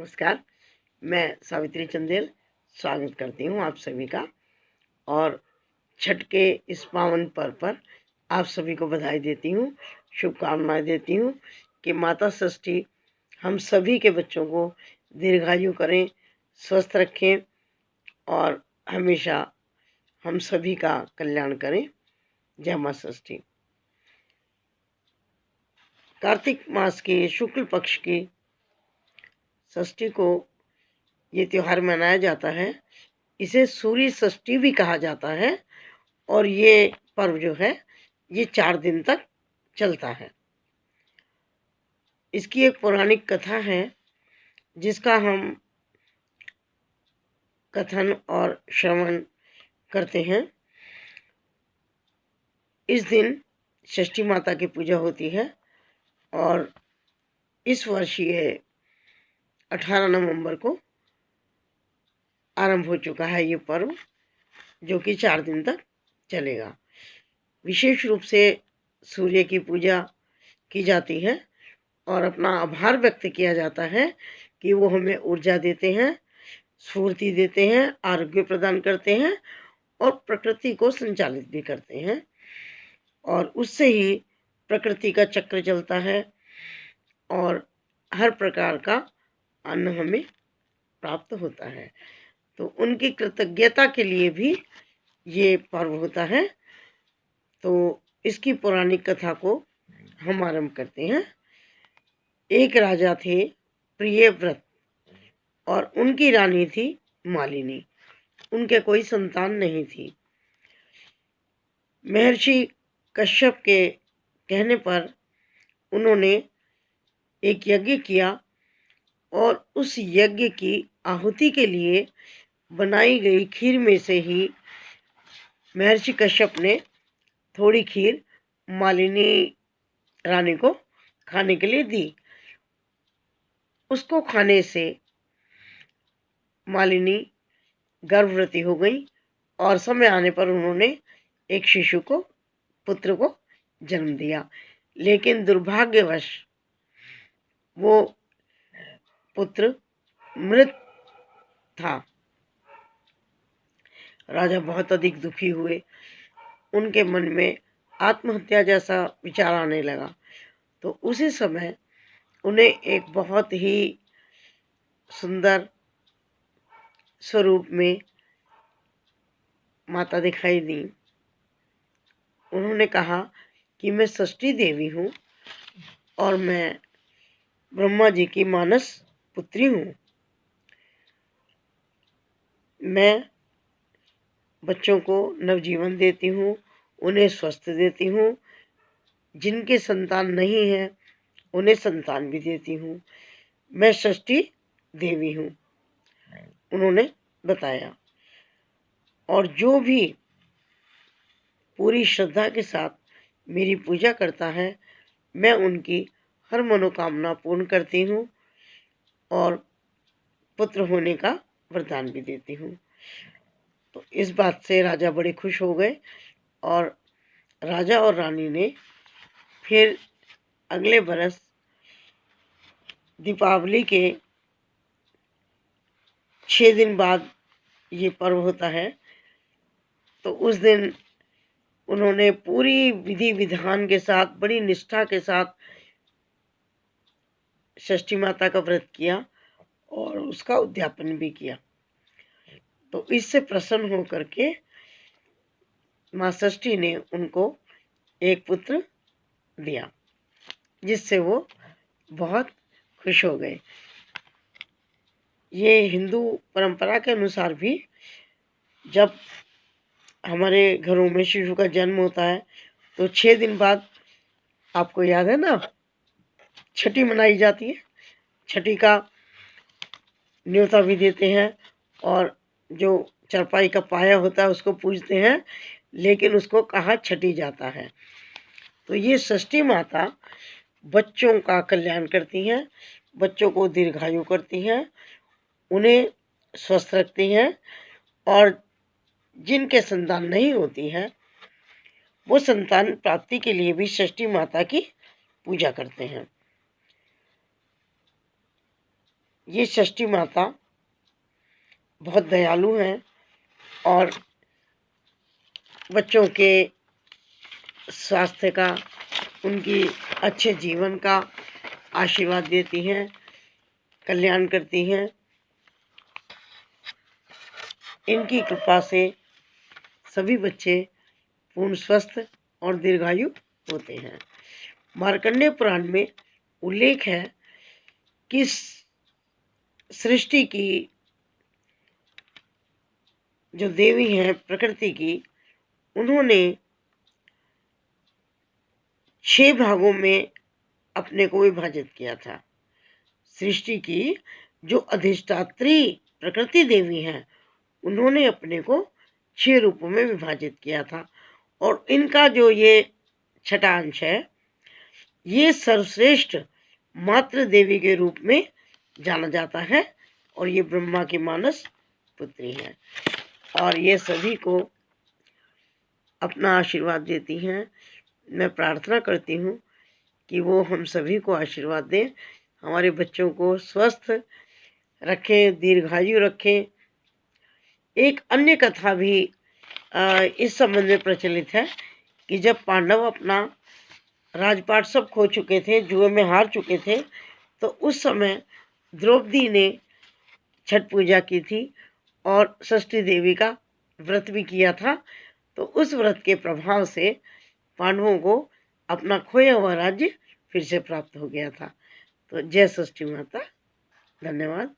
नमस्कार। मैं सावित्री चंदेल स्वागत करती हूँ आप सभी का, और छठ के इस पावन पर्व पर आप सभी को बधाई देती हूँ, शुभकामनाएं देती हूँ कि माता षष्ठी हम सभी के बच्चों को दीर्घायु करें, स्वस्थ रखें और हमेशा हम सभी का कल्याण करें। जय माँ षष्ठी। कार्तिक मास के शुक्ल पक्ष की षष्ठी को ये त्योहार मनाया जाता है। इसे सूर्य षष्ठी भी कहा जाता है और ये पर्व जो है ये 4 दिन तक चलता है। इसकी एक पौराणिक कथा है जिसका हम कथन और श्रवण करते हैं। इस दिन षष्ठी माता की पूजा होती है और इस वर्ष ये 18 नवंबर को आरंभ हो चुका है ये पर्व, जो कि 4 दिन तक चलेगा। विशेष रूप से सूर्य की पूजा की जाती है और अपना आभार व्यक्त किया जाता है कि वो हमें ऊर्जा देते हैं, स्फूर्ति देते हैं, आरोग्य प्रदान करते हैं और प्रकृति को संचालित भी करते हैं, और उससे ही प्रकृति का चक्र चलता है और हर प्रकार का अन्न हमें प्राप्त होता है। तो उनकी कृतज्ञता के लिए भी ये पर्व होता है। तो इसकी पौराणिक कथा को हम आरंभ करते हैं। एक राजा थे प्रियव्रत और उनकी रानी थी मालिनी। उनके कोई संतान नहीं थी। महर्षि कश्यप के कहने पर उन्होंने एक यज्ञ किया और उस यज्ञ की आहुति के लिए बनाई गई खीर में से ही महर्षि कश्यप ने थोड़ी खीर मालिनी रानी को खाने के लिए दी। उसको खाने से मालिनी गर्भवती हो गई और समय आने पर उन्होंने एक शिशु को, पुत्र को जन्म दिया। लेकिन दुर्भाग्यवश वो पुत्र मृत था। राजा बहुत अधिक दुखी हुए। उनके मन में आत्महत्या जैसा विचार आने लगा। तो उसी समय उन्हें एक बहुत ही सुंदर स्वरूप में माता दिखाई दी। उन्होंने कहा कि मैं षष्ठी देवी हूँ और मैं ब्रह्मा जी की मानस पुत्री हूँ। मैं बच्चों को नवजीवन देती हूँ, उन्हें स्वस्थ देती हूँ। जिनके संतान नहीं है उन्हें संतान भी देती हूँ। मैं षष्ठी देवी हूँ, उन्होंने बताया। और जो भी पूरी श्रद्धा के साथ मेरी पूजा करता है, मैं उनकी हर मनोकामना पूर्ण करती हूँ और पुत्र होने का वरदान भी देती हूँ। तो इस बात से राजा बड़े खुश हो गए और राजा और रानी ने फिर अगले बरस दीपावली के 6 दिन बाद ये पर्व होता है। तो उस दिन उन्होंने पूरी विधि विधान के साथ, बड़ी निष्ठा के साथ षष्ठी माता का व्रत किया और उसका उद्यापन भी किया। तो इससे प्रसन्न होकर के माँ षष्ठी ने उनको एक पुत्र दिया, जिससे वो बहुत खुश हो गए। ये हिंदू परंपरा के अनुसार भी जब हमारे घरों में शिशु का जन्म होता है तो 6 दिन बाद, आपको याद है ना, छठी मनाई जाती है। छठी का न्योता भी देते हैं और जो चरपाई का पाया होता है उसको पूजते हैं, लेकिन उसको कहा छठी जाता है। तो ये षष्ठी माता बच्चों का कल्याण करती हैं, बच्चों को दीर्घायु करती हैं, उन्हें स्वस्थ रखती हैं, और जिनके संतान नहीं होती है वो संतान प्राप्ति के लिए भी षष्ठी माता की पूजा करते हैं। ये षष्ठी माता बहुत दयालु हैं और बच्चों के स्वास्थ्य का, उनकी अच्छे जीवन का आशीर्वाद देती हैं, कल्याण करती हैं। इनकी कृपा से सभी बच्चे पूर्ण स्वस्थ और दीर्घायु होते हैं। मार्कंडेय पुराण में उल्लेख है कि सृष्टि की जो देवी हैं प्रकृति की, उन्होंने 6 भागों में अपने को विभाजित किया था। सृष्टि की जो अधिष्ठात्री प्रकृति देवी हैं, उन्होंने अपने को 6 रूपों में विभाजित किया था और इनका जो ये छठा अंश है, ये सर्वश्रेष्ठ मातृ देवी के रूप में जाना जाता है और ये ब्रह्मा की मानस पुत्री हैं और ये सभी को अपना आशीर्वाद देती हैं। मैं प्रार्थना करती हूँ कि वो हम सभी को आशीर्वाद दें, हमारे बच्चों को स्वस्थ रखें, दीर्घायु रखें। एक अन्य कथा भी इस संबंध में प्रचलित है कि जब पांडव अपना राजपाट सब खो चुके थे, जुए में हार चुके थे, तो उस समय द्रौपदी ने छठ पूजा की थी और षष्ठी देवी का व्रत भी किया था। तो उस व्रत के प्रभाव से पांडवों को अपना खोया हुआ राज्य फिर से प्राप्त हो गया था। तो जय षष्ठी माता। धन्यवाद।